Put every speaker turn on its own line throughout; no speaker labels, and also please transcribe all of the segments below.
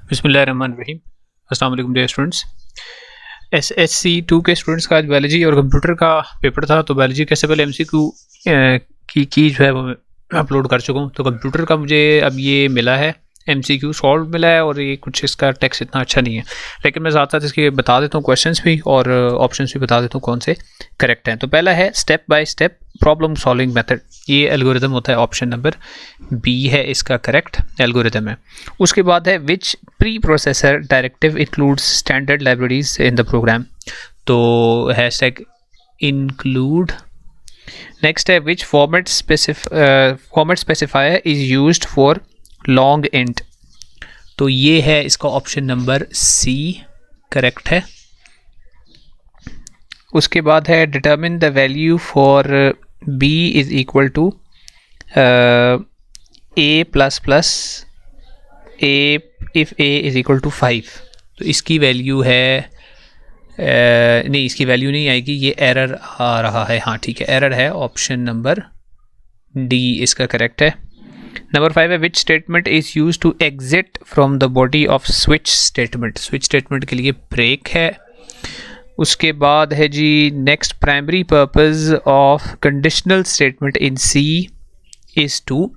बिस्मिल्लाहिर्रहमानिर्रहीम। अस्सलाम वालेकुम डियर स्टूडेंट्स। SSC 2 के स्टूडेंट्स का आज बायोलॉजी और कंप्यूटर का पेपर था, तो बायोलॉजी कैसे पहले MCQ की जो है वो अपलोड कर चुका हूँ। तो कंप्यूटर का मुझे अब ये मिला है, MCQ सॉल्व मिला है, और ये कुछ इसका टेक्स्ट इतना अच्छा नहीं है, लेकिन मैं साथ साथ इसके बता देता हूँ क्वेश्चंस भी और ऑप्शंस भी बता देता हूँ कौन से करेक्ट हैं। तो पहला है step by step problem solving method, ये एल्गोरिदम होता है, ऑप्शन नंबर बी है इसका करेक्ट एल्गोरिदम है। उसके बाद है which preprocessor directive includes standard libraries in the program, तो हैशटैग इंक्लूड। नेक्स्ट है which format specifier is used for long int, तो ये है इसका ऑप्शन नंबर सी करेक्ट है। उसके बाद है determine the value for b is equal to a plus plus a if a is equal to 5, तो इसकी वैल्यू है नहीं, इसकी वैल्यू नहीं आएगी, ये एरर आ रहा है। हाँ ठीक है, एरर है, ऑप्शन नंबर डी इसका करेक्ट है। नंबर 5 है which statement is use to exit from the body of switch statement, switch statement के लिए ब्रेक है। उसके बाद है जी next primary purpose of conditional statement in C is to,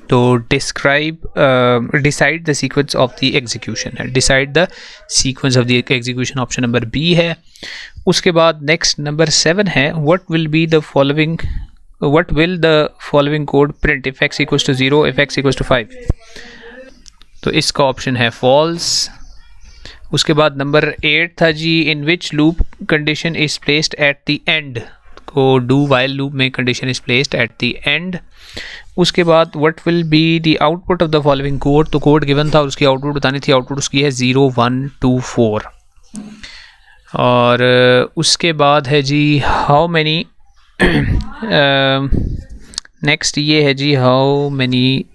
तो decide the sequence of the execution है, decide the sequence of the execution, option number B है। उसके बाद नेक्स्ट नंबर 7 है what will the following code print if x equals to 0 if x equals to 5, तो इसका option है false. उसके बाद नंबर 8 था जी in which loop condition is placed at the end, को डू वाइल लूप में condition is placed at the end. उसके बाद what will be the output of the following code, तो कोड गिवन था और उसकी आउटपुट बतानी थी, आउटपुट उसकी है 0 1 2 4। और उसके बाद है जी हाउ मैनी नेक्स्ट ये है जी how many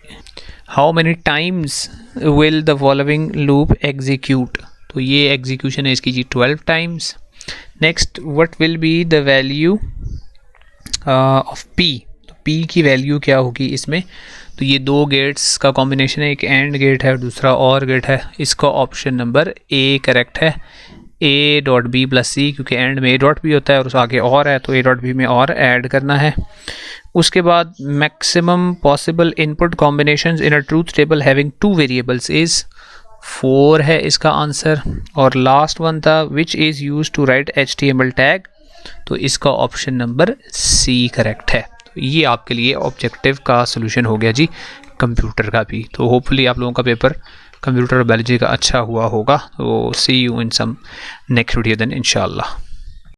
times will the following loop execute, तो ये एग्जीक्यूशन है इसकी जी 12 times. Next what will be the value of p, तो p की वैल्यू क्या होगी इसमें, तो ये दो गेट्स का कॉम्बिनेशन है, एक एंड गेट है और दूसरा और गेट है, इसका ऑप्शन नंबर ए करेक्ट है, a डॉट बी प्लस सी, क्योंकि एंड में a डॉट बी होता है और उस आगे और है, तो a डॉट बी में और ऐड करना है। उसके बाद maximum possible input combinations in a truth table having 2 variables is 4 है इसका आंसर। और लास्ट वन था which is use to write HTML tag, तो इसका ऑप्शन नंबर सी करेक्ट है। तो ये आपके लिए ऑब्जेक्टिव का सोल्यूशन हो गया जी कंप्यूटर का भी। तो होपफुली आप लोगों का पेपर कंप्यूटर और बायोलॉजी का अच्छा हुआ होगा। तो see you in some next video then इंशाल्लाह।